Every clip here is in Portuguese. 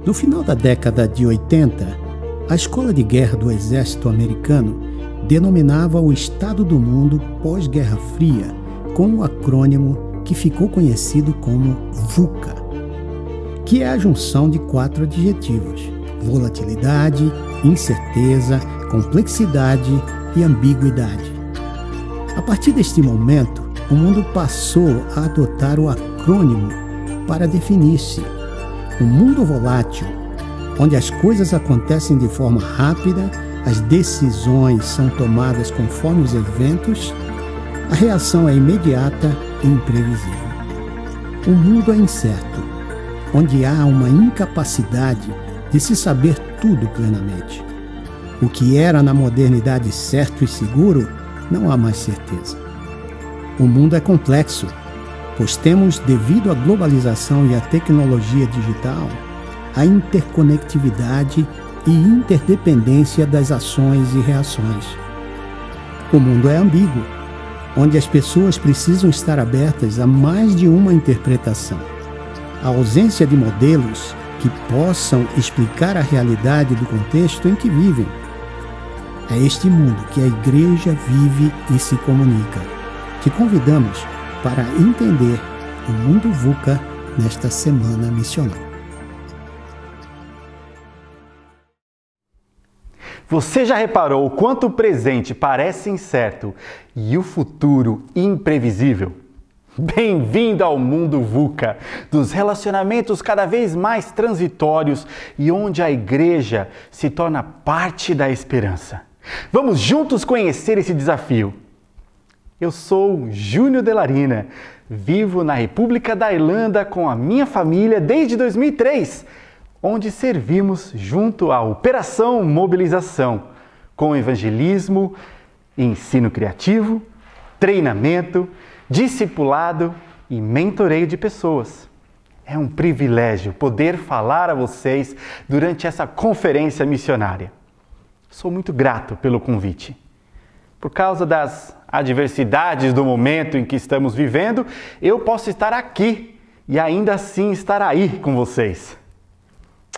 No final da década de 80, a Escola de Guerra do Exército Americano denominava o estado do mundo pós-Guerra Fria com um acrônimo que ficou conhecido como VUCA, que é a junção de 4 adjetivos: volatilidade, incerteza, complexidade e ambiguidade. A partir deste momento, o mundo passou a adotar o acrônimo para definir-se. Um mundo volátil, onde as coisas acontecem de forma rápida, as decisões são tomadas conforme os eventos, a reação é imediata e imprevisível. O mundo é incerto, onde há uma incapacidade de se saber tudo plenamente. O que era na modernidade certo e seguro, não há mais certeza. O mundo é complexo, pois temos, devido à globalização e à tecnologia digital, a interconectividade e interdependência das ações e reações. O mundo é ambíguo, onde as pessoas precisam estar abertas a mais de uma interpretação. A ausência de modelos que possam explicar a realidade do contexto em que vivem. É este mundo que a Igreja vive e se comunica. Te convidamos para entender o mundo VUCA nesta Semana Missional. Você já reparou o quanto o presente parece incerto e o futuro imprevisível? Bem-vindo ao mundo VUCA, dos relacionamentos cada vez mais transitórios e onde a Igreja se torna parte da esperança. Vamos juntos conhecer esse desafio. Eu sou Júnior Delarina, vivo na República da Irlanda com a minha família desde 2003, onde servimos junto à Operação Mobilização, com evangelismo, ensino criativo, treinamento, discipulado e mentoreio de pessoas. É um privilégio poder falar a vocês durante essa conferência missionária. Sou muito grato pelo convite. Por causa das adversidades do momento em que estamos vivendo, eu posso estar aqui e ainda assim estar aí com vocês.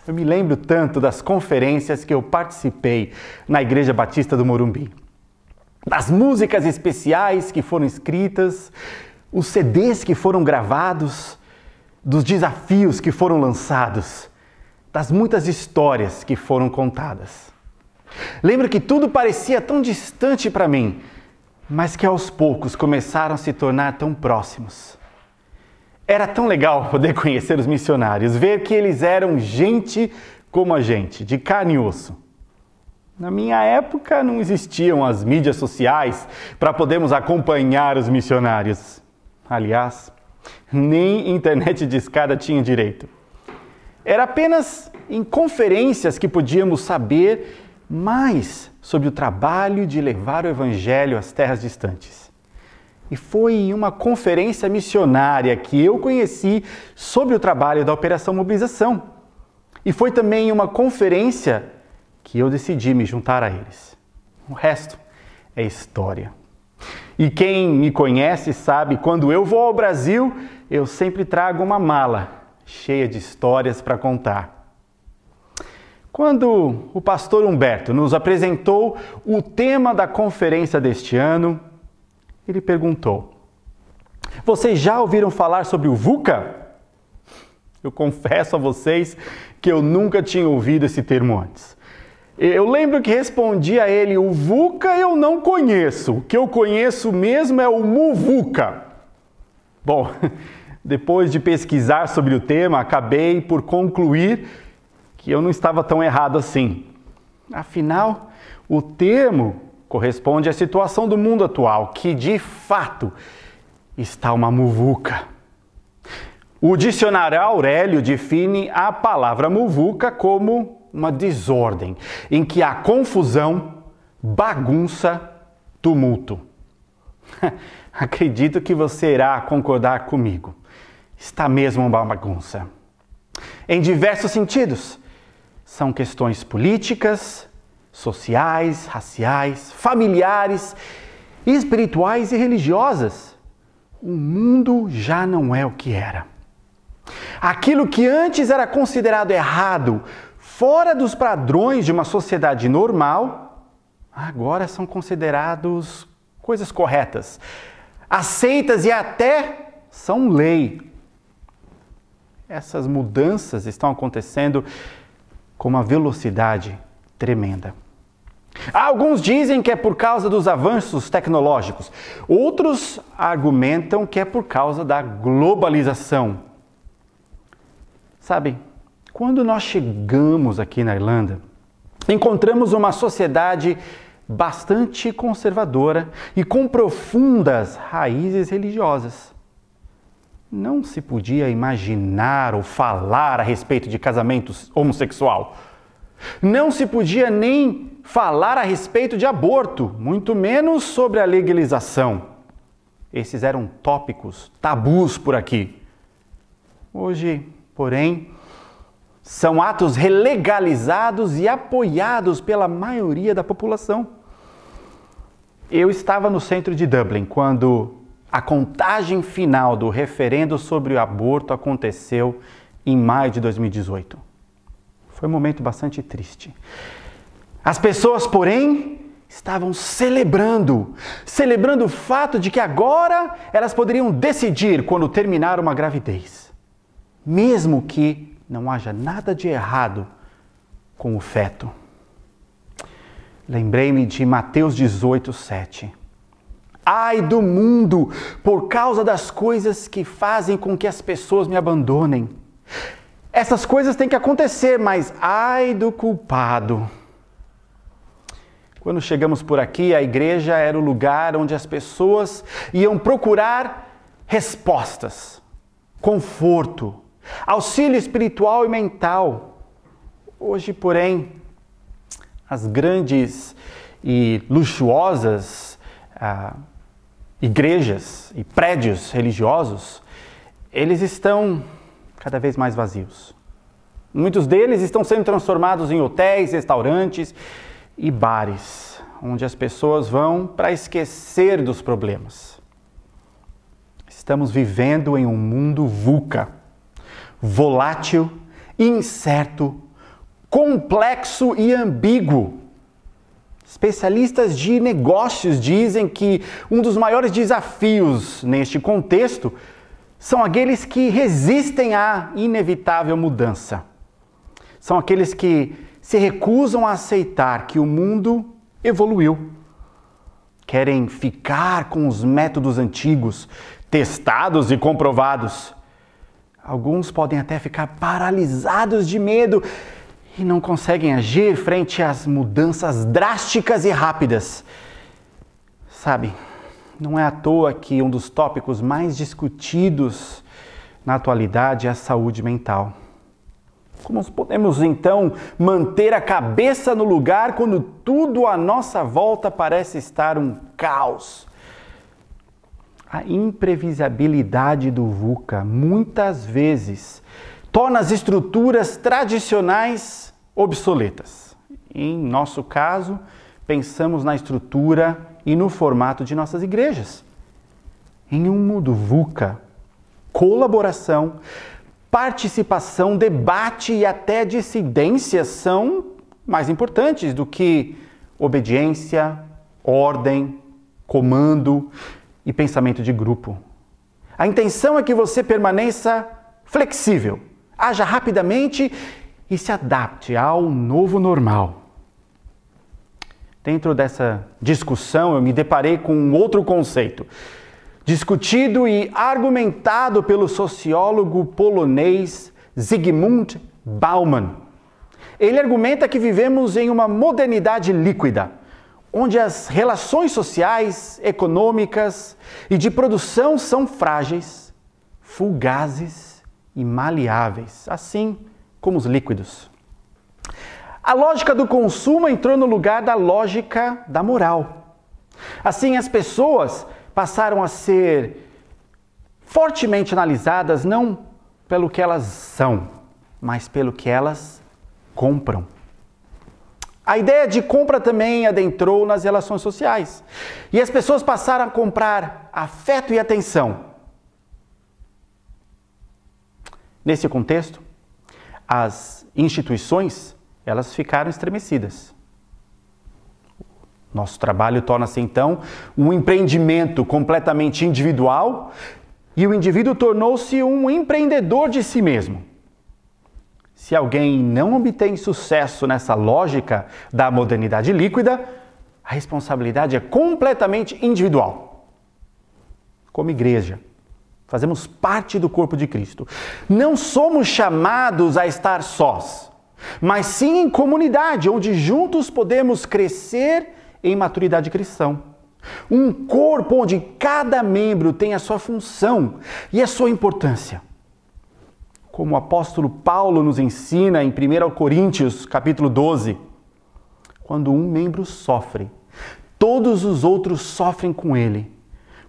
Eu me lembro tanto das conferências que eu participei na Igreja Batista do Morumbi. Das músicas especiais que foram escritas, os CDs que foram gravados, dos desafios que foram lançados, das muitas histórias que foram contadas. Lembro que tudo parecia tão distante para mim, mas que aos poucos começaram a se tornar tão próximos. Era tão legal poder conhecer os missionários, ver que eles eram gente como a gente, de carne e osso. Na minha época não existiam as mídias sociais para podermos acompanhar os missionários. Aliás, nem internet de escada tinha direito. Era apenas em conferências que podíamos saber mais sobre o trabalho de levar o Evangelho às terras distantes. E foi em uma conferência missionária que eu conheci sobre o trabalho da Operação Mobilização. E foi também em uma conferência que eu decidi me juntar a eles. O resto é história. E quem me conhece sabe, quando eu vou ao Brasil, eu sempre trago uma mala cheia de histórias para contar. Quando o pastor Humberto nos apresentou o tema da conferência deste ano, ele perguntou: vocês já ouviram falar sobre o VUCA? Eu confesso a vocês que eu nunca tinha ouvido esse termo antes. Eu lembro que respondi a ele: o VUCA eu não conheço, o que eu conheço mesmo é o MUVUCA. Bom, depois de pesquisar sobre o tema, acabei por concluir que eu não estava tão errado assim. Afinal, o termo corresponde à situação do mundo atual, que de fato está uma muvuca. O dicionário Aurélio define a palavra muvuca como uma desordem, em que há confusão, bagunça, tumulto. Acredito que você irá concordar comigo. Está mesmo uma bagunça. Em diversos sentidos. São questões políticas, sociais, raciais, familiares, espirituais e religiosas. O mundo já não é o que era. Aquilo que antes era considerado errado, fora dos padrões de uma sociedade normal, agora são considerados coisas corretas, aceitas e até são lei. Essas mudanças estão acontecendo com uma velocidade tremenda. Alguns dizem que é por causa dos avanços tecnológicos, outros argumentam que é por causa da globalização. Sabe, quando nós chegamos aqui na Irlanda, encontramos uma sociedade bastante conservadora e com profundas raízes religiosas. Não se podia imaginar ou falar a respeito de casamento homossexual. Não se podia nem falar a respeito de aborto, muito menos sobre a legalização. Esses eram tópicos tabus por aqui. Hoje, porém, são atos relegalizados e apoiados pela maioria da população. Eu estava no centro de Dublin quando a contagem final do referendo sobre o aborto aconteceu em maio de 2018. Foi um momento bastante triste. As pessoas, porém, estavam celebrando o fato de que agora elas poderiam decidir quando terminar uma gravidez, mesmo que não haja nada de errado com o feto. Lembrei-me de Mateus 18:7. Ai do mundo por causa das coisas que fazem com que as pessoas me abandonem. Essas coisas têm que acontecer, mas ai do culpado. Quando chegamos por aqui, a igreja era o lugar onde as pessoas iam procurar respostas, conforto, auxílio espiritual e mental. Hoje, porém, as grandes e luxuosas igrejas e prédios religiosos, eles estão cada vez mais vazios. Muitos deles estão sendo transformados em hotéis, restaurantes e bares, onde as pessoas vão para esquecer dos problemas. Estamos vivendo em um mundo VUCA, volátil, incerto, complexo e ambíguo. Especialistas de negócios dizem que um dos maiores desafios neste contexto são aqueles que resistem à inevitável mudança. São aqueles que se recusam a aceitar que o mundo evoluiu. Querem ficar com os métodos antigos, testados e comprovados. Alguns podem até ficar paralisados de medo e não conseguem agir frente às mudanças drásticas e rápidas. Sabe, não é à toa que um dos tópicos mais discutidos na atualidade é a saúde mental. Como podemos então manter a cabeça no lugar quando tudo à nossa volta parece estar um caos? A imprevisibilidade do VUCA muitas vezes torna as estruturas tradicionais obsoletas. Em nosso caso, pensamos na estrutura e no formato de nossas igrejas. Em um mundo VUCA, colaboração, participação, debate e até dissidência são mais importantes do que obediência, ordem, comando e pensamento de grupo. A intenção é que você permaneça flexível, haja rapidamente e se adapte ao novo normal. Dentro dessa discussão, eu me deparei com um outro conceito, discutido e argumentado pelo sociólogo polonês Zygmunt Bauman. Ele argumenta que vivemos em uma modernidade líquida, onde as relações sociais, econômicas e de produção são frágeis, fugazes e maleáveis, assim como os líquidos. A lógica do consumo entrou no lugar da lógica da moral. Assim, as pessoas passaram a ser fortemente analisadas não pelo que elas são, mas pelo que elas compram. A ideia de compra também adentrou nas relações sociais. E as pessoas passaram a comprar afeto e atenção. Nesse contexto, as instituições, elas ficaram estremecidas. Nosso trabalho torna-se, então, um empreendimento completamente individual e o indivíduo tornou-se um empreendedor de si mesmo. Se alguém não obtém sucesso nessa lógica da modernidade líquida, a responsabilidade é completamente individual. Como igreja, fazemos parte do corpo de Cristo. Não somos chamados a estar sós, mas sim em comunidade, onde juntos podemos crescer em maturidade cristã. Um corpo onde cada membro tem a sua função e a sua importância. Como o apóstolo Paulo nos ensina em 1 Coríntios, capítulo 12, quando um membro sofre, todos os outros sofrem com ele.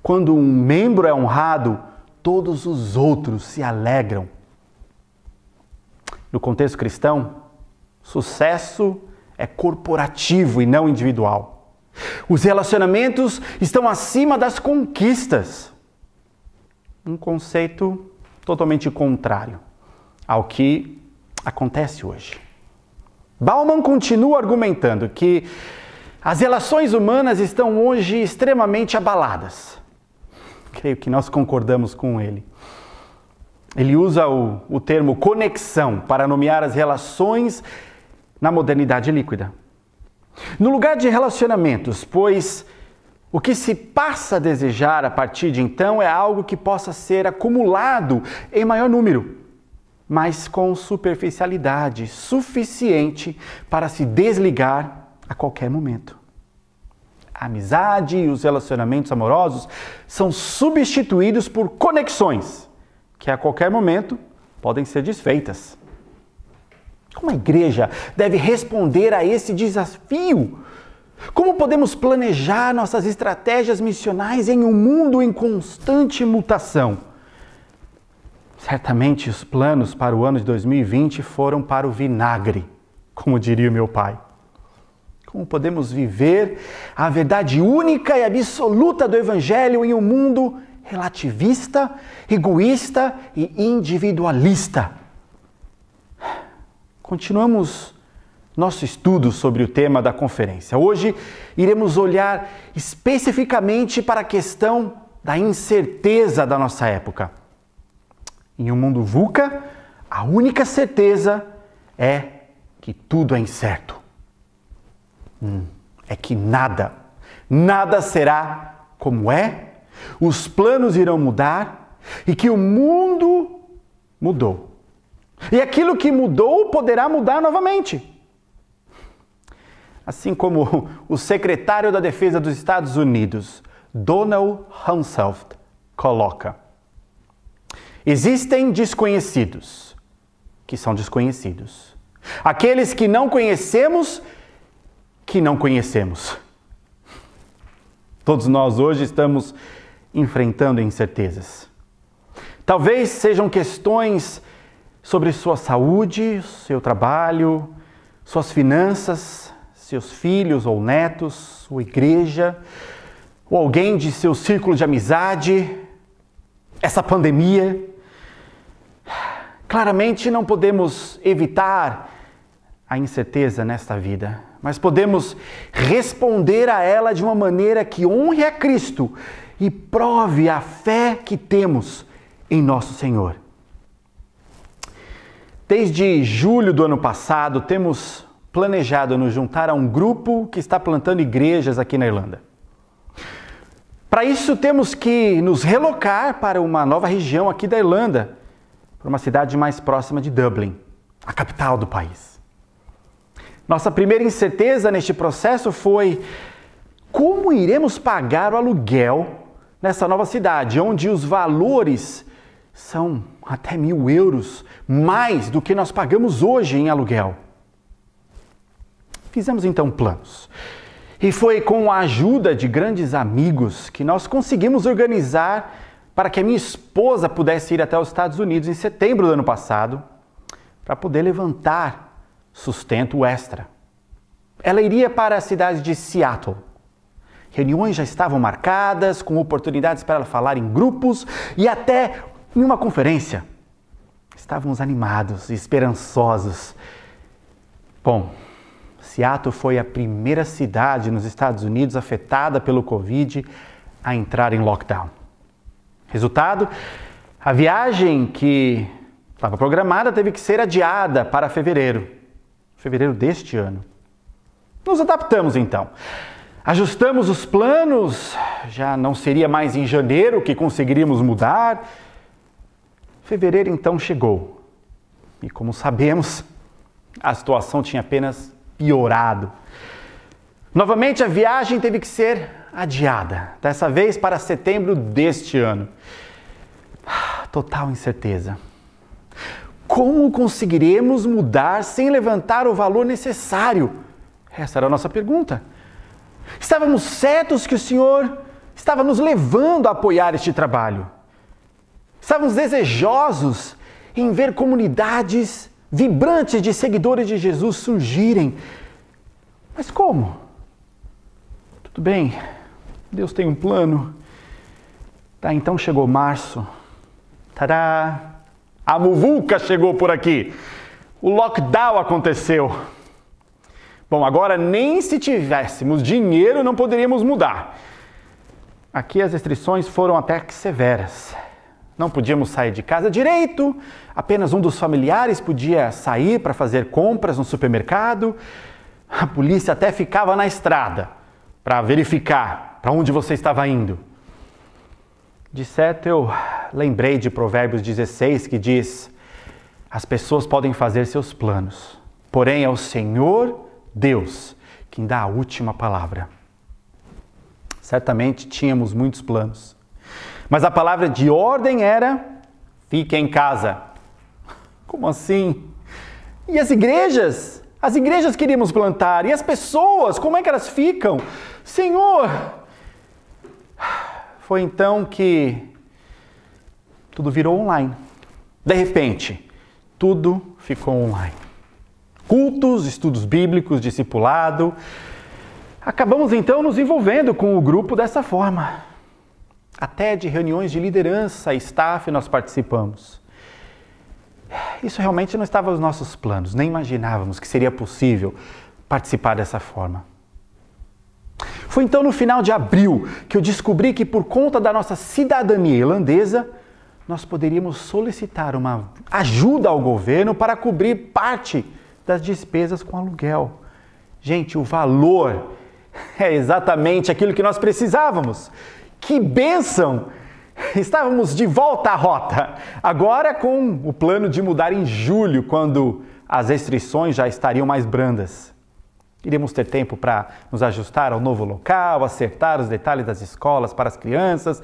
Quando um membro é honrado, todos os outros se alegram. No contexto cristão, sucesso é corporativo e não individual. Os relacionamentos estão acima das conquistas. Um conceito totalmente contrário ao que acontece hoje. Bauman continua argumentando que as relações humanas estão hoje extremamente abaladas. Creio que nós concordamos com ele. Ele usa o termo conexão para nomear as relações na modernidade líquida. No lugar de relacionamentos, pois o que se passa a desejar a partir de então é algo que possa ser acumulado em maior número, mas com superficialidade suficiente para se desligar a qualquer momento. A amizade e os relacionamentos amorosos são substituídos por conexões que a qualquer momento podem ser desfeitas. Como a igreja deve responder a esse desafio? Como podemos planejar nossas estratégias missionais em um mundo em constante mutação? Certamente os planos para o ano de 2020 foram para o vinagre, como diria o meu pai. Como podemos viver a verdade única e absoluta do Evangelho em um mundo relativista, egoísta e individualista? Continuamos nosso estudo sobre o tema da conferência. Hoje iremos olhar especificamente para a questão da incerteza da nossa época. Em um mundo VUCA, a única certeza é que tudo é incerto. É que nada será como é, os planos irão mudar e que o mundo mudou. E aquilo que mudou poderá mudar novamente. Assim como o secretário da Defesa dos Estados Unidos, Donald Rumsfeld, coloca: existem desconhecidos, que são desconhecidos. Aqueles que não conhecemos, que não conhecemos. Todos nós hoje estamos enfrentando incertezas. Talvez sejam questões sobre sua saúde, seu trabalho, suas finanças, seus filhos ou netos, sua igreja, ou alguém de seu círculo de amizade, essa pandemia. Claramente não podemos evitar a incerteza nesta vida, mas podemos responder a ela de uma maneira que honre a Cristo e prove a fé que temos em nosso Senhor. Desde julho do ano passado, temos planejado nos juntar a um grupo que está plantando igrejas aqui na Irlanda. Para isso, temos que nos relocar para uma nova região aqui da Irlanda, para uma cidade mais próxima de Dublin, a capital do país. Nossa primeira incerteza neste processo foi como iremos pagar o aluguel nessa nova cidade, onde os valores são até 1.000 euros mais do que nós pagamos hoje em aluguel. Fizemos então planos. E foi com a ajuda de grandes amigos que nós conseguimos organizar para que a minha esposa pudesse ir até os Estados Unidos em setembro do ano passado, para poder levantar sustento extra. Ela iria para a cidade de Seattle. Reuniões já estavam marcadas, com oportunidades para ela falar em grupos e até em uma conferência. Estávamos animados e esperançosos. Bom, Seattle foi a primeira cidade nos Estados Unidos afetada pelo Covid a entrar em lockdown. Resultado, a viagem que estava programada teve que ser adiada para fevereiro deste ano. Nos adaptamos então. Ajustamos os planos, já não seria mais em janeiro que conseguiríamos mudar. Fevereiro então chegou. E como sabemos, a situação tinha apenas piorado. Novamente a viagem teve que ser adiada, dessa vez para setembro deste ano. Total incerteza. Como conseguiremos mudar sem levantar o valor necessário? Essa era a nossa pergunta. Estávamos certos que o Senhor estava nos levando a apoiar este trabalho. Estávamos desejosos em ver comunidades vibrantes de seguidores de Jesus surgirem. Mas como? Tudo bem, Deus tem um plano. Tá, então chegou março. Tadá! A muvuca chegou por aqui. O lockdown aconteceu. Bom, agora nem se tivéssemos dinheiro não poderíamos mudar. Aqui as restrições foram até que severas. Não podíamos sair de casa direito, apenas um dos familiares podia sair para fazer compras no supermercado. A polícia até ficava na estrada para verificar para onde você estava indo. De certo, eu lembrei de Provérbios 16, que diz: as pessoas podem fazer seus planos, porém é o Senhor Deus quem dá a última palavra. Certamente tínhamos muitos planos, mas a palavra de ordem era: fique em casa. Como assim? E as igrejas? As igrejas que iríamos plantar, e as pessoas, como é que elas ficam? Senhor! Foi então que tudo virou online. De repente, tudo ficou online. Cultos, estudos bíblicos, discipulado. Acabamos então nos envolvendo com o grupo dessa forma. Até de reuniões de liderança e staff nós participamos. Isso realmente não estava nos nossos planos, nem imaginávamos que seria possível participar dessa forma. Foi então no final de abril que eu descobri que, por conta da nossa cidadania irlandesa, nós poderíamos solicitar uma ajuda ao governo para cobrir parte das despesas com aluguel. Gente, o valor é exatamente aquilo que nós precisávamos. Que bênção! Estávamos de volta à rota, agora com o plano de mudar em julho, quando as restrições já estariam mais brandas. Iríamos ter tempo para nos ajustar ao novo local, acertar os detalhes das escolas para as crianças,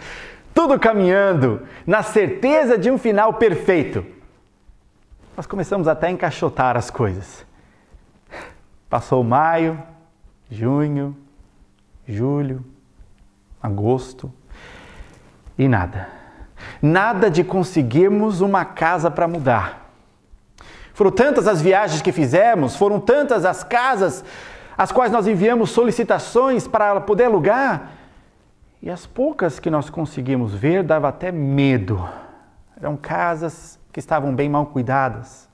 tudo caminhando na certeza de um final perfeito. Nós começamos até a encaixotar as coisas. Passou maio, junho, julho, agosto e nada. Nada de conseguirmos uma casa para mudar. Foram tantas as viagens que fizemos, foram tantas as casas às quais nós enviamos solicitações para poder alugar. E as poucas que nós conseguimos ver dava até medo. Eram casas que estavam bem mal cuidadas.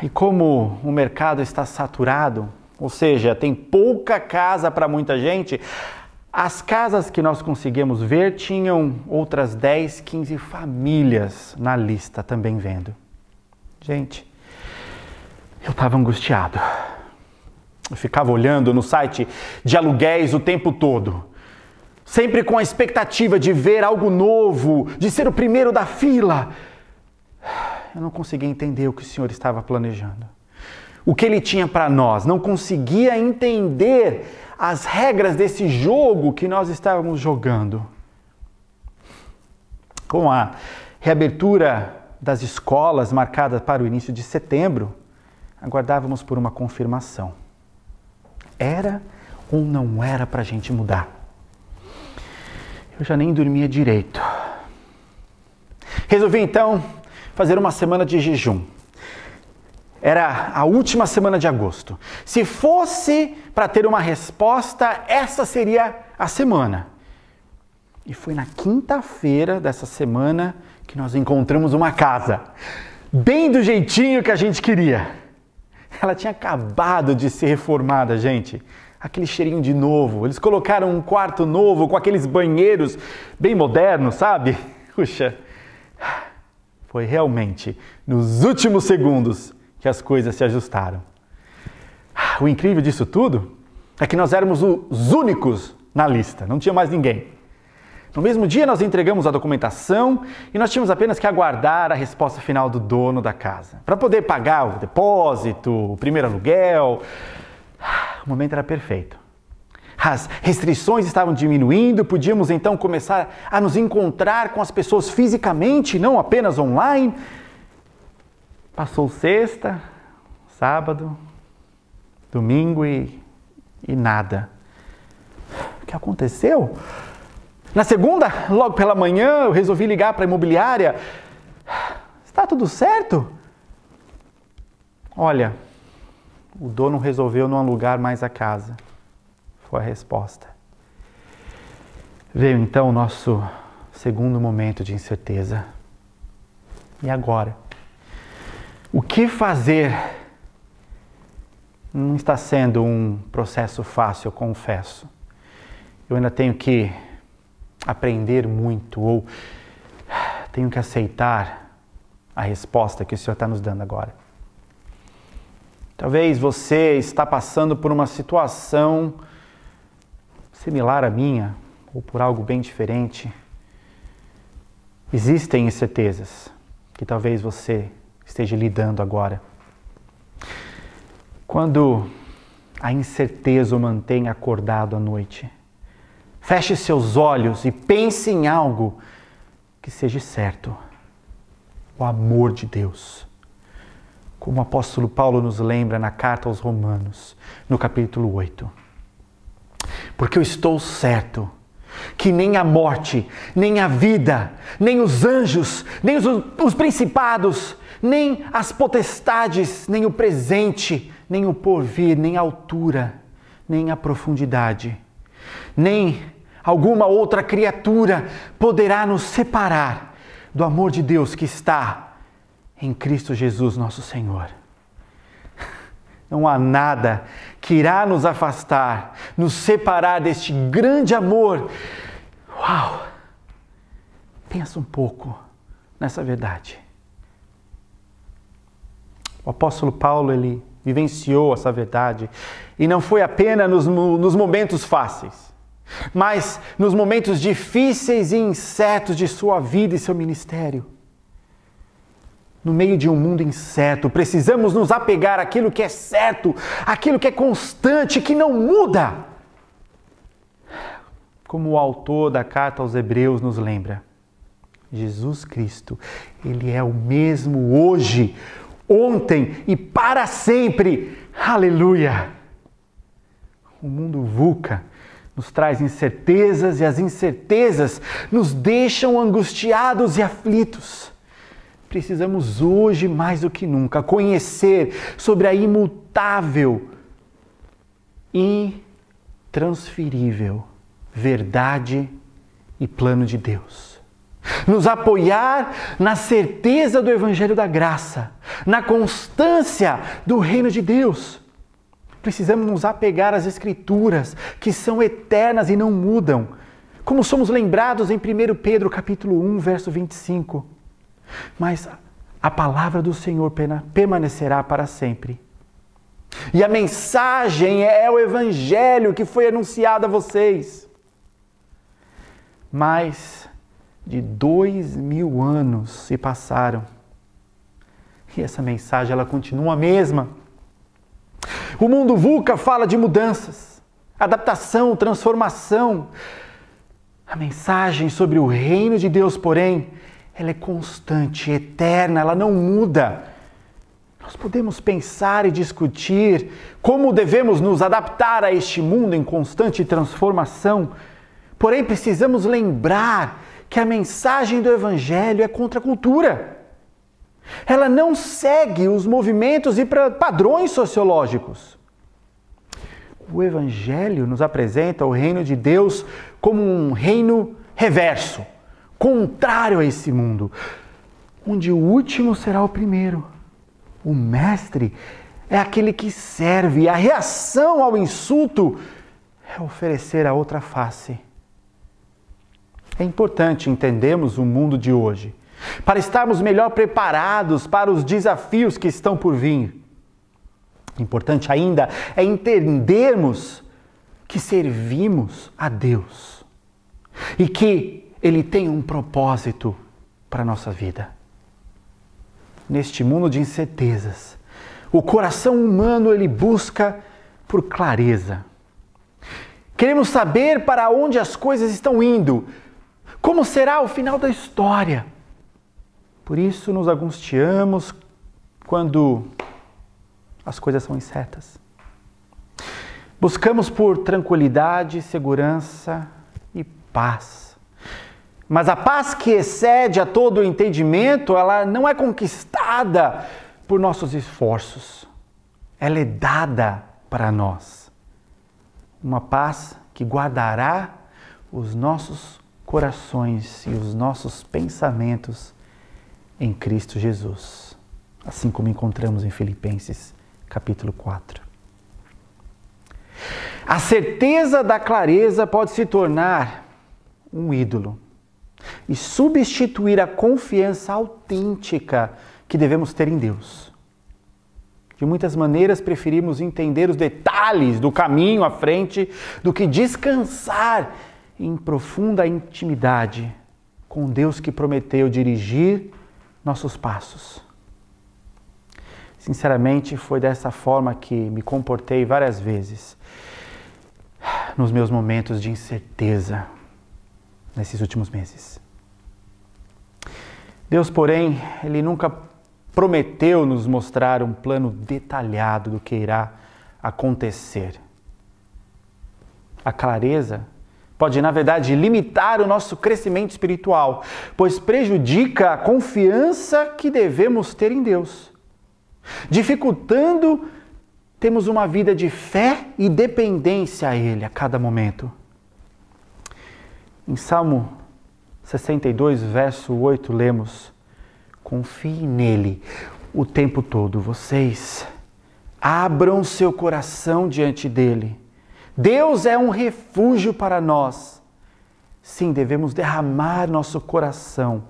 E como o mercado está saturado, ou seja, tem pouca casa para muita gente, as casas que nós conseguimos ver tinham outras 10, 15 famílias na lista também vendo. Gente, eu estava angustiado. Eu ficava olhando no site de aluguéis o tempo todo, sempre com a expectativa de ver algo novo, de ser o primeiro da fila. Eu não conseguia entender o que o Senhor estava planejando. O que Ele tinha para nós. Não conseguia entender as regras desse jogo que nós estávamos jogando. Com a reabertura das escolas marcada para o início de setembro, aguardávamos por uma confirmação. Era ou não era para a gente mudar? Eu já nem dormia direito. Resolvi então fazer uma semana de jejum. Era a última semana de agosto. Se fosse para ter uma resposta, essa seria a semana. E foi na quinta-feira dessa semana que nós encontramos uma casa, bem do jeitinho que a gente queria. Ela tinha acabado de ser reformada, gente. Aquele cheirinho de novo. Eles colocaram um quarto novo com aqueles banheiros bem modernos, sabe? Puxa, foi realmente nos últimos segundos que as coisas se ajustaram. O incrível disso tudo é que nós éramos os únicos na lista, não tinha mais ninguém. No mesmo dia nós entregamos a documentação e nós tínhamos apenas que aguardar a resposta final do dono da casa, para poder pagar o depósito, o primeiro aluguel. O momento era perfeito. As restrições estavam diminuindo, podíamos então começar a nos encontrar com as pessoas fisicamente, não apenas online. Passou sexta, sábado, domingo e nada. O que aconteceu? Na segunda, logo pela manhã, eu resolvi ligar para a imobiliária. Está tudo certo? Olha, o dono resolveu não alugar mais a casa. Foi a resposta. Veio então o nosso segundo momento de incerteza. E agora? O que fazer? Não está sendo um processo fácil, eu confesso. Eu ainda tenho que aprender muito, ou tenho que aceitar a resposta que o Senhor está nos dando agora. Talvez você está passando por uma situação similar à minha, ou por algo bem diferente. Existem incertezas que talvez você esteja lidando agora. Quando a incerteza o mantém acordado à noite, feche seus olhos e pense em algo que seja certo. O amor de Deus. Como o apóstolo Paulo nos lembra na carta aos Romanos, no capítulo 8. Porque eu estou certo que nem a morte, nem a vida, nem os anjos, nem os principados, nem as potestades, nem o presente, nem o porvir, nem a altura, nem a profundidade, nem alguma outra criatura poderá nos separar do amor de Deus que está em Cristo Jesus, nosso Senhor. Não há nada que irá nos afastar, nos separar deste grande amor. Uau! Pensa um pouco nessa verdade. O apóstolo Paulo, ele vivenciou essa verdade e não foi apenas nos momentos fáceis, mas nos momentos difíceis e incertos de sua vida e seu ministério. No meio de um mundo incerto, precisamos nos apegar àquilo que é certo, àquilo que é constante, que não muda. Como o autor da carta aos Hebreus nos lembra, Jesus Cristo, Ele é o mesmo hoje, ontem e para sempre. Aleluia! O mundo VUCA nos traz incertezas e as incertezas nos deixam angustiados e aflitos. Precisamos hoje, mais do que nunca, conhecer sobre a imutável, intransferível verdade e plano de Deus. Nos apoiar na certeza do Evangelho da Graça, na constância do Reino de Deus. Precisamos nos apegar às Escrituras, que são eternas e não mudam, como somos lembrados em 1 Pedro capítulo 1, verso 25. Mas a palavra do Senhor permanecerá para sempre. E a mensagem é o Evangelho que foi anunciado a vocês. Mais de 2000 anos se passaram. E essa mensagem ela continua a mesma. O mundo VUCA fala de mudanças, adaptação, transformação. A mensagem sobre o reino de Deus, porém, ela é constante, eterna, ela não muda. Nós podemos pensar e discutir como devemos nos adaptar a este mundo em constante transformação, porém precisamos lembrar que a mensagem do Evangelho é contra a cultura. Ela não segue os movimentos e padrões sociológicos. O Evangelho nos apresenta o reino de Deus como um reino reverso, contrário a esse mundo, onde o último será o primeiro. O mestre é aquele que serve. A reação ao insulto é oferecer a outra face. É importante entendermos o mundo de hoje, para estarmos melhor preparados para os desafios que estão por vir. Importante ainda é entendermos que servimos a Deus e que Ele tem um propósito para a nossa vida. Neste mundo de incertezas, o coração humano ele busca por clareza. Queremos saber para onde as coisas estão indo, como será o final da história. Por isso nos angustiamos quando as coisas são incertas. Buscamos por tranquilidade, segurança e paz. Mas a paz que excede a todo o entendimento, ela não é conquistada por nossos esforços. Ela é dada para nós. Uma paz que guardará os nossos corações e os nossos pensamentos em Cristo Jesus. Assim como encontramos em Filipenses capítulo 4. A certeza da clareza pode se tornar um ídolo e substituir a confiança autêntica que devemos ter em Deus. De muitas maneiras, preferimos entender os detalhes do caminho à frente do que descansar em profunda intimidade com Deus que prometeu dirigir nossos passos. Sinceramente, foi dessa forma que me comportei várias vezes nos meus momentos de incerteza nesses últimos meses. Deus, porém, Ele nunca prometeu nos mostrar um plano detalhado do que irá acontecer. A clareza pode, na verdade, limitar o nosso crescimento espiritual, pois prejudica a confiança que devemos ter em Deus, dificultando termos uma vida de fé e dependência a Ele a cada momento. Em Salmo 62, verso 8, lemos: confie nele o tempo todo. Vocês abram seu coração diante dele. Deus é um refúgio para nós. Sim, devemos derramar nosso coração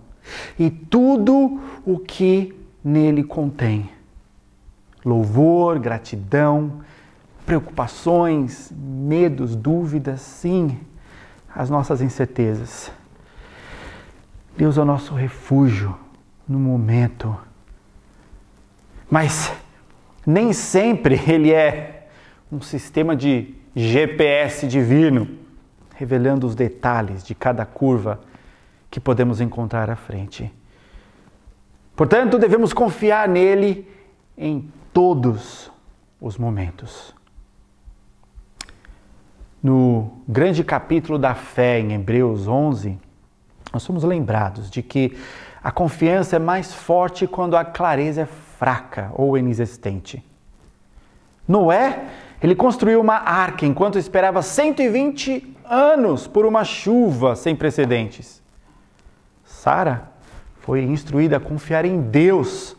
e tudo o que nele contém. Louvor, gratidão, preocupações, medos, dúvidas, sim, as nossas incertezas. Deus é o nosso refúgio no momento. Mas nem sempre Ele é um sistema de GPS divino, revelando os detalhes de cada curva que podemos encontrar à frente. Portanto, devemos confiar nele em todos os momentos. No grande capítulo da fé, em Hebreus 11, nós somos lembrados de que a confiança é mais forte quando a clareza é fraca ou inexistente. Noé, ele construiu uma arca enquanto esperava 120 anos por uma chuva sem precedentes. Sara foi instruída a confiar em Deus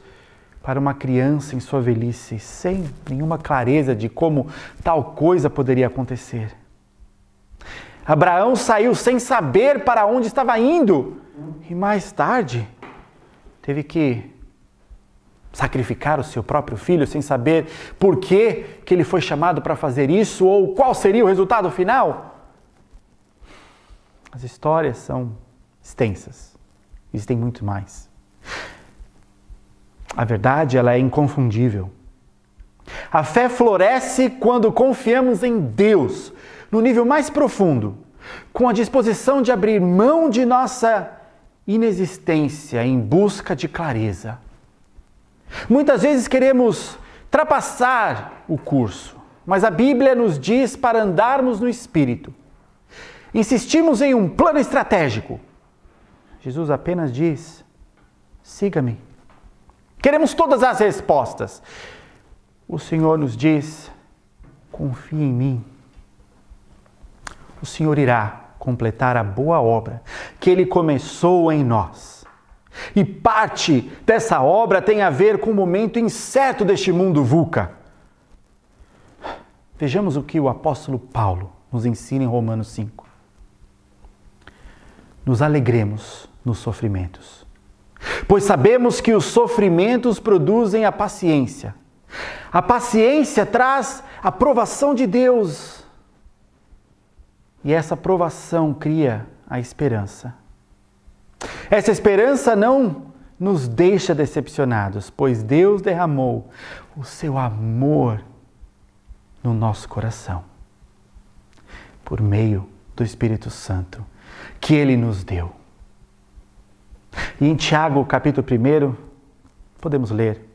para uma criança em sua velhice, sem nenhuma clareza de como tal coisa poderia acontecer. Abraão saiu sem saber para onde estava indo e mais tarde teve que sacrificar o seu próprio filho sem saber por que ele foi chamado para fazer isso ou qual seria o resultado final. As histórias são extensas, existem muito mais. A verdade, ela é inconfundível. A fé floresce quando confiamos em Deus, no nível mais profundo, com a disposição de abrir mão de nossa inexistência em busca de clareza. Muitas vezes queremos trapassar o curso, mas a Bíblia nos diz para andarmos no Espírito. Insistimos em um plano estratégico. Jesus apenas diz: siga-me. Queremos todas as respostas. O Senhor nos diz: confie em mim. O Senhor irá completar a boa obra que Ele começou em nós. E parte dessa obra tem a ver com o momento incerto deste mundo VUCA. Vejamos o que o apóstolo Paulo nos ensina em Romanos 5. Nos alegremos nos sofrimentos, pois sabemos que os sofrimentos produzem a paciência. A paciência traz a aprovação de Deus. E essa aprovação cria a esperança. Essa esperança não nos deixa decepcionados, pois Deus derramou o seu amor no nosso coração, por meio do Espírito Santo que Ele nos deu. E em Tiago, capítulo 1, podemos ler: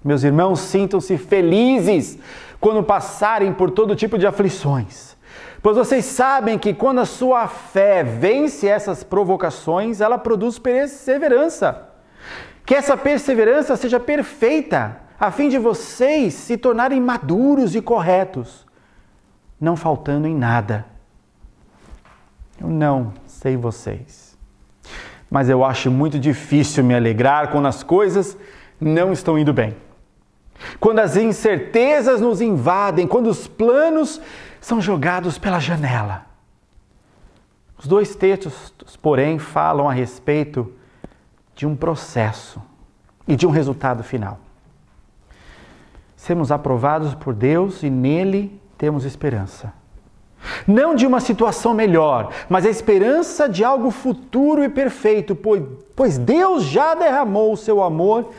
meus irmãos, sintam-se felizes quando passarem por todo tipo de aflições, pois vocês sabem que quando a sua fé vence essas provocações, ela produz perseverança. Que essa perseverança seja perfeita, a fim de vocês se tornarem maduros e corretos, não faltando em nada. Eu não sei vocês, mas eu acho muito difícil me alegrar quando as coisas não estão indo bem. Quando as incertezas nos invadem, quando os planos são jogados pela janela. Os dois textos, porém, falam a respeito de um processo e de um resultado final. Sermos aprovados por Deus e nele temos esperança. Não de uma situação melhor, mas a esperança de algo futuro e perfeito, pois Deus já derramou o seu amor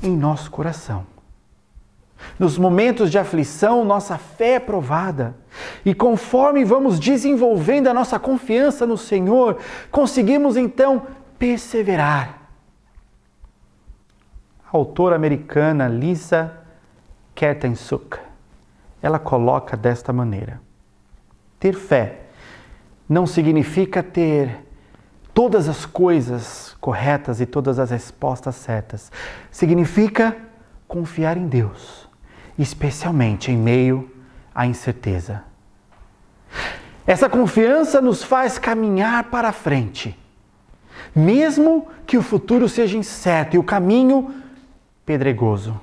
em nosso coração. Nos momentos de aflição, nossa fé é provada. E conforme vamos desenvolvendo a nossa confiança no Senhor, conseguimos então perseverar. A autora americana Lisa Kertensuk, ela coloca desta maneira: ter fé não significa ter todas as coisas corretas e todas as respostas certas. Significa confiar em Deus, especialmente em meio à incerteza. Essa confiança nos faz caminhar para a frente, mesmo que o futuro seja incerto e o caminho pedregoso.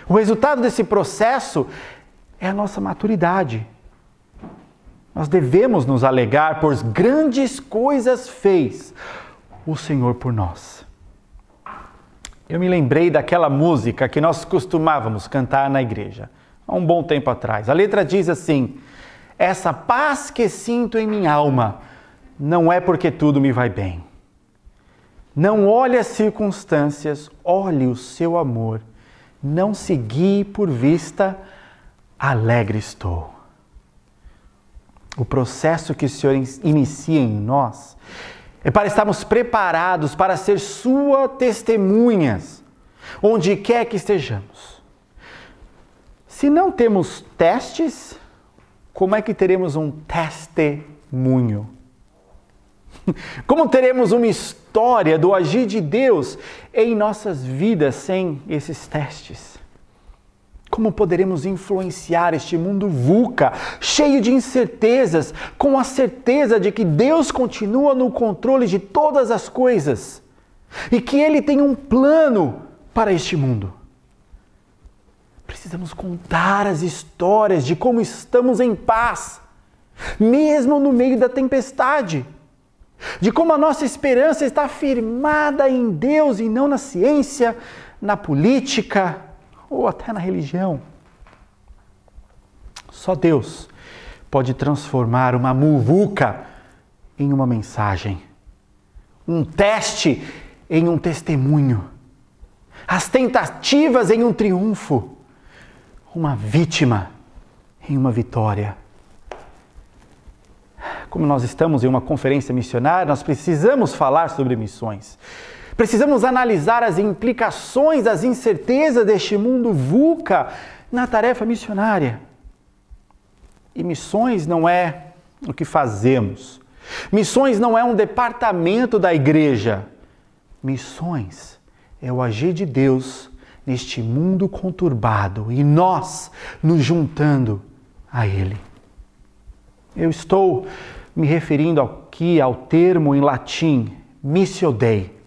O resultado desse processo é a nossa maturidade. Nós devemos nos alegrar, pois grandes coisas fez o Senhor por nós. Eu me lembrei daquela música que nós costumávamos cantar na igreja, há um bom tempo atrás. A letra diz assim: essa paz que sinto em minha alma, não é porque tudo me vai bem. Não olhe as circunstâncias, olhe o seu amor. Não se guie por vista, alegre estou. O processo que o Senhor inicia em nós é para estarmos preparados para ser sua testemunhas, onde quer que estejamos. Se não temos testes, como é que teremos um testemunho? Como teremos uma história do agir de Deus em nossas vidas sem esses testes? Como poderemos influenciar este mundo VUCA, cheio de incertezas, com a certeza de que Deus continua no controle de todas as coisas e que Ele tem um plano para este mundo? Precisamos contar as histórias de como estamos em paz, mesmo no meio da tempestade. De como a nossa esperança está firmada em Deus e não na ciência, na política ou até na religião. Só Deus pode transformar uma muvuca em uma mensagem, um teste em um testemunho, as tentativas em um triunfo, uma vítima em uma vitória. Como nós estamos em uma conferência missionária, nós precisamos falar sobre missões. Precisamos analisar as implicações das incertezas deste mundo VUCA na tarefa missionária. E missões não é o que fazemos. Missões não é um departamento da igreja. Missões é o agir de Deus neste mundo conturbado e nós nos juntando a Ele. Eu estou me referindo aqui ao termo em latim, missio Dei,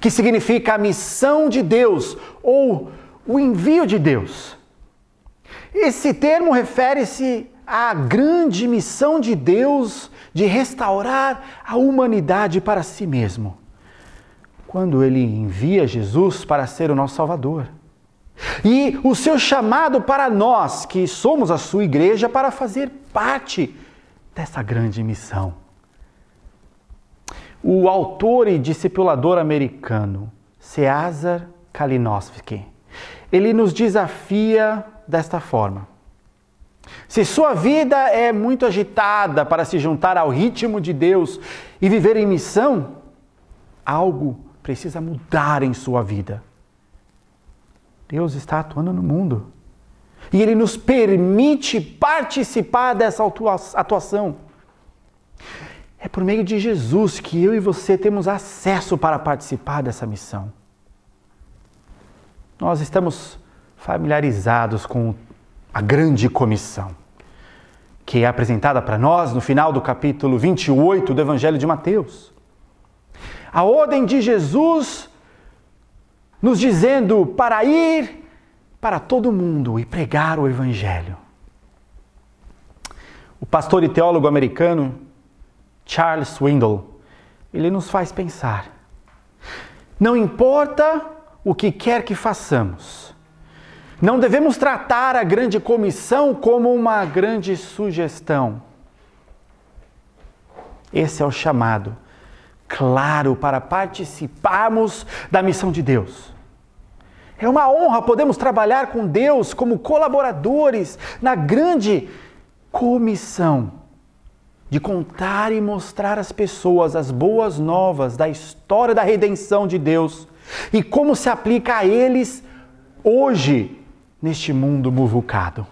que significa a missão de Deus ou o envio de Deus. Esse termo refere-se à grande missão de Deus de restaurar a humanidade para si mesmo, quando Ele envia Jesus para ser o nosso Salvador. E o seu chamado para nós, que somos a sua igreja, para fazer parte dessa grande missão. O autor e discipulador americano, César Kalinowski, ele nos desafia desta forma. Se sua vida é muito agitada para se juntar ao ritmo de Deus e viver em missão, algo precisa mudar em sua vida. Deus está atuando no mundo e Ele nos permite participar dessa atuação. É por meio de Jesus que eu e você temos acesso para participar dessa missão. Nós estamos familiarizados com a grande comissão, que é apresentada para nós no final do capítulo 28 do Evangelho de Mateus. A ordem de Jesus nos dizendo para ir para todo mundo e pregar o Evangelho. O pastor e teólogo americano Charles Swindoll, ele nos faz pensar. Não importa o que quer que façamos, não devemos tratar a grande comissão como uma grande sugestão. Esse é o chamado claro para participarmos da missão de Deus. É uma honra podermos trabalhar com Deus como colaboradores na grande comissão de contar e mostrar às pessoas as boas novas da história da redenção de Deus e como se aplica a eles hoje neste mundo muvucado.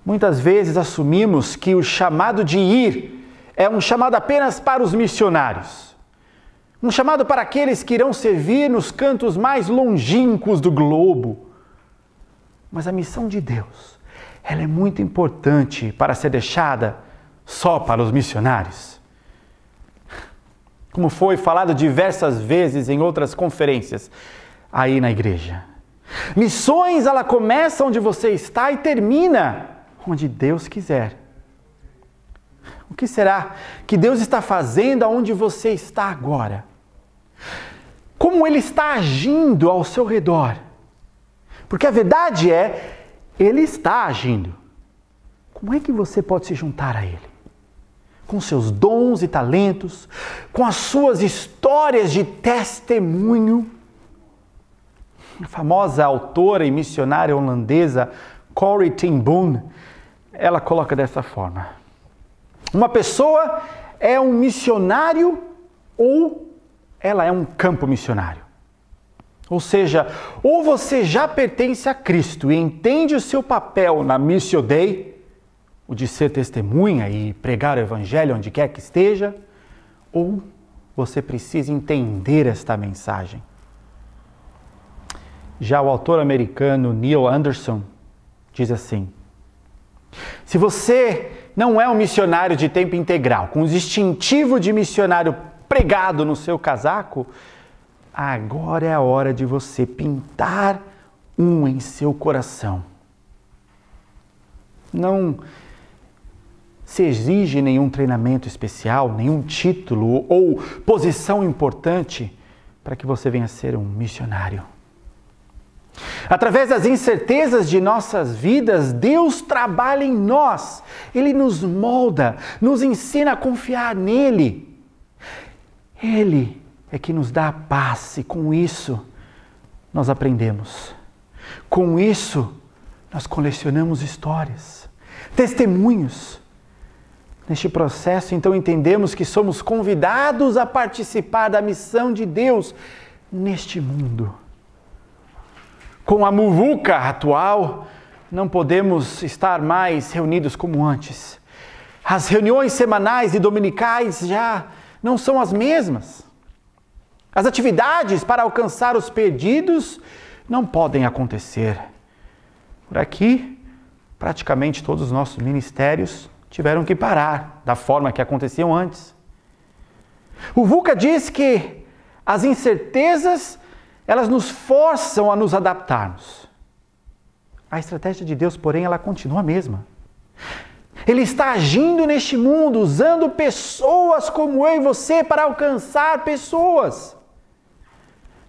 Muitas vezes assumimos que o chamado de ir é um chamado apenas para os missionários. Um chamado para aqueles que irão servir nos cantos mais longínquos do globo. Mas a missão de Deus, ela é muito importante para ser deixada só para os missionários. Como foi falado diversas vezes em outras conferências aí na igreja. Missões, ela começa onde você está e termina onde Deus quiser. O que será que Deus está fazendo aonde você está agora? Como Ele está agindo ao seu redor? Porque a verdade é, Ele está agindo. Como é que você pode se juntar a Ele? Com seus dons e talentos, com as suas histórias de testemunho. A famosa autora e missionária holandesa Corrie ten Boom, ela coloca dessa forma. Uma pessoa é um missionário ou ela é um campo missionário. Ou seja, ou você já pertence a Cristo e entende o seu papel na Missio Dei, o de ser testemunha e pregar o Evangelho onde quer que esteja, ou você precisa entender esta mensagem. Já o autor americano Neil Anderson diz assim: se você não é um missionário de tempo integral, com o distintivo de missionário pregado no seu casaco, agora é a hora de você pintar um em seu coração. Não se exige nenhum treinamento especial, nenhum título ou posição importante para que você venha a ser um missionário. Através das incertezas de nossas vidas, Deus trabalha em nós. Ele nos molda, nos ensina a confiar nele. Ele é que nos dá a paz e com isso nós aprendemos. Com isso nós colecionamos histórias, testemunhos. Neste processo, então, entendemos que somos convidados a participar da missão de Deus neste mundo. Com a muvuca atual, não podemos estar mais reunidos como antes. As reuniões semanais e dominicais já não são as mesmas. As atividades para alcançar os perdidos não podem acontecer. Por aqui, praticamente todos os nossos ministérios tiveram que parar da forma que aconteciam antes. O VUCA diz que as incertezas, elas nos forçam a nos adaptarmos. A estratégia de Deus, porém, ela continua a mesma. Ele está agindo neste mundo, usando pessoas como eu e você para alcançar pessoas.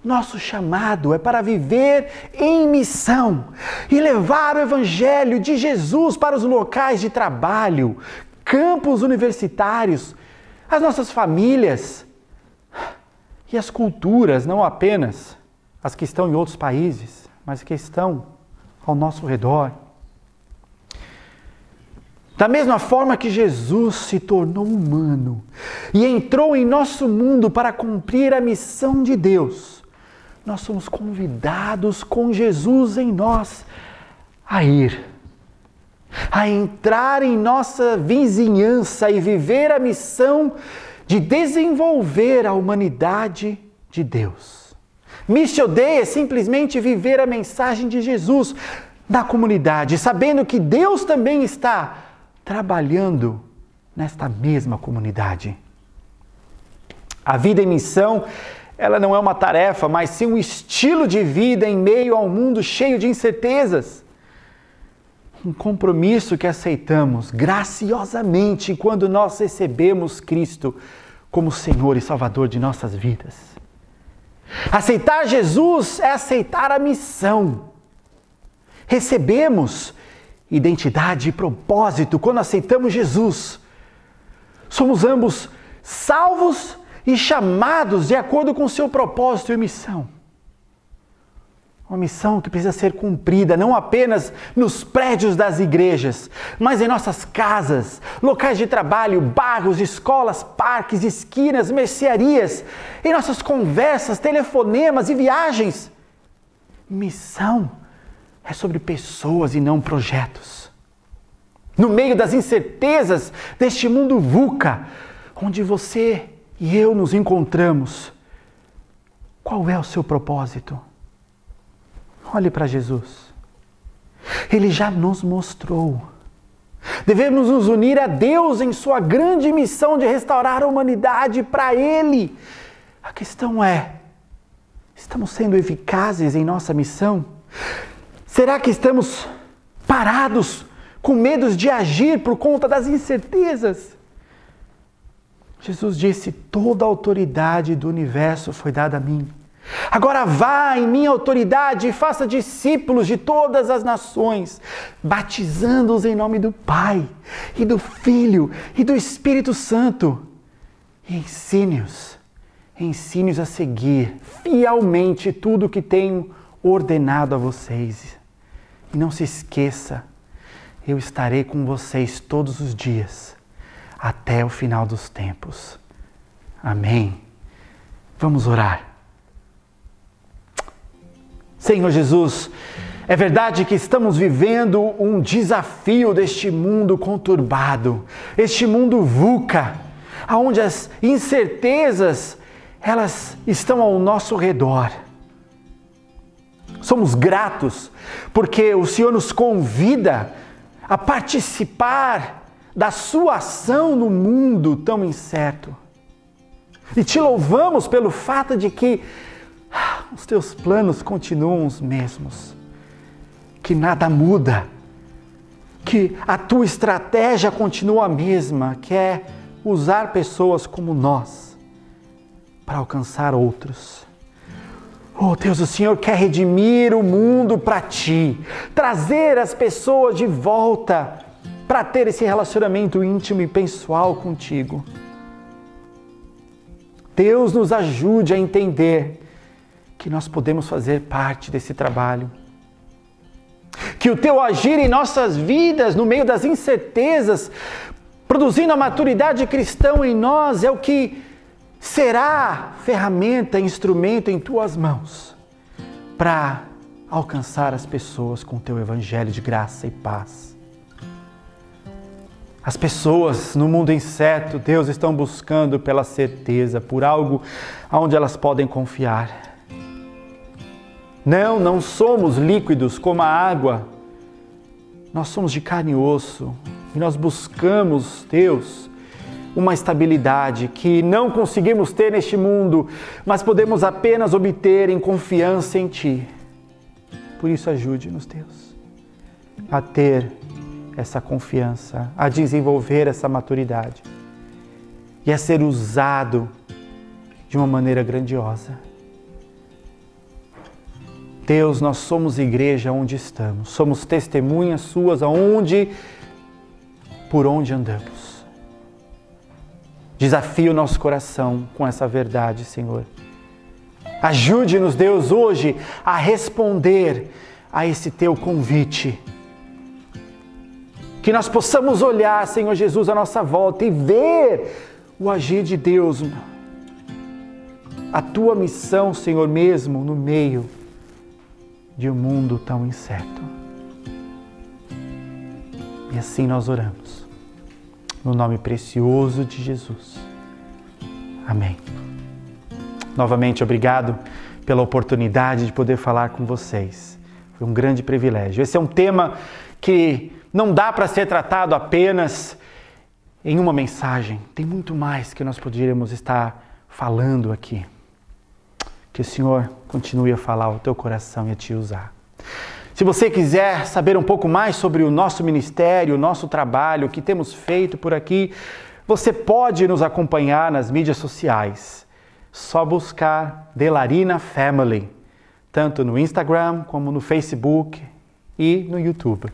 Nosso chamado é para viver em missão e levar o Evangelho de Jesus para os locais de trabalho, campos universitários, as nossas famílias e as culturas, não apenas as que estão em outros países, mas que estão ao nosso redor. Da mesma forma que Jesus se tornou humano e entrou em nosso mundo para cumprir a missão de Deus, nós somos convidados com Jesus em nós a ir, a entrar em nossa vizinhança e viver a missão de desenvolver a humanidade de Deus. Missio Dei é simplesmente viver a mensagem de Jesus na comunidade, sabendo que Deus também está trabalhando nesta mesma comunidade. A vida em missão, ela não é uma tarefa, mas sim um estilo de vida em meio a um mundo cheio de incertezas. Um compromisso que aceitamos graciosamente quando nós recebemos Cristo como Senhor e Salvador de nossas vidas. Aceitar Jesus é aceitar a missão. Recebemos identidade e propósito quando aceitamos Jesus. Somos ambos salvos e chamados de acordo com o seu propósito e missão. Uma missão que precisa ser cumprida não apenas nos prédios das igrejas, mas em nossas casas, locais de trabalho, bairros, escolas, parques, esquinas, mercearias, em nossas conversas, telefonemas e viagens. Missão é sobre pessoas e não projetos. No meio das incertezas deste mundo VUCA, onde você e eu nos encontramos, qual é o seu propósito? Olhe para Jesus. Ele já nos mostrou. Devemos nos unir a Deus em sua grande missão de restaurar a humanidade para Ele. A questão é, estamos sendo eficazes em nossa missão? Será que estamos parados, com medo de agir por conta das incertezas? Jesus disse, toda a autoridade do universo foi dada a mim. Agora vá em minha autoridade e faça discípulos de todas as nações, batizando-os em nome do Pai, e do Filho, e do Espírito Santo. E ensine-os a seguir fielmente tudo o que tenho ordenado a vocês. E não se esqueça, eu estarei com vocês todos os dias, até o final dos tempos. Amém. Vamos orar. Senhor Jesus, é verdade que estamos vivendo um desafio deste mundo conturbado, este mundo VUCA, onde as incertezas, elas estão ao nosso redor. Somos gratos porque o Senhor nos convida a participar da sua ação no mundo tão incerto. E te louvamos pelo fato de que os teus planos continuam os mesmos, que nada muda, que a tua estratégia continua a mesma, que é usar pessoas como nós para alcançar outros. Oh Deus, o Senhor quer redimir o mundo para ti, trazer as pessoas de volta para ter esse relacionamento íntimo e pessoal contigo. Deus nos ajude a entender que nós podemos fazer parte desse trabalho. Que o teu agir em nossas vidas, no meio das incertezas, produzindo a maturidade cristã em nós, é o que será ferramenta, instrumento em tuas mãos para alcançar as pessoas com o teu evangelho de graça e paz. As pessoas no mundo incerto, Deus, estão buscando pela certeza, por algo onde elas podem confiar. Não somos líquidos como a água. Nós somos de carne e osso, E nós buscamos, Deus, uma estabilidade que não conseguimos ter neste mundo, mas podemos apenas obter em confiança em Ti. Por isso, ajude-nos, Deus, a ter essa confiança, a desenvolver essa maturidade e a ser usado de uma maneira grandiosa. Deus, nós somos igreja onde estamos, somos testemunhas Suas por onde andamos. Desafie o nosso coração com essa verdade, Senhor. Ajude-nos, Deus, hoje a responder a esse Teu convite. Que nós possamos olhar, Senhor Jesus, à nossa volta e ver o agir de Deus. A Tua missão, Senhor, mesmo no meio de um mundo tão incerto. E assim nós oramos. No nome precioso de Jesus. Amém. Novamente, obrigado pela oportunidade de poder falar com vocês. Foi um grande privilégio. Esse é um tema que não dá para ser tratado apenas em uma mensagem. Tem muito mais que nós poderíamos estar falando aqui. Que o Senhor continue a falar ao teu coração e a te usar. Se você quiser saber um pouco mais sobre o nosso ministério, o nosso trabalho, o que temos feito por aqui, você pode nos acompanhar nas mídias sociais. Só buscar Delarina Family, tanto no Instagram como no Facebook e no YouTube.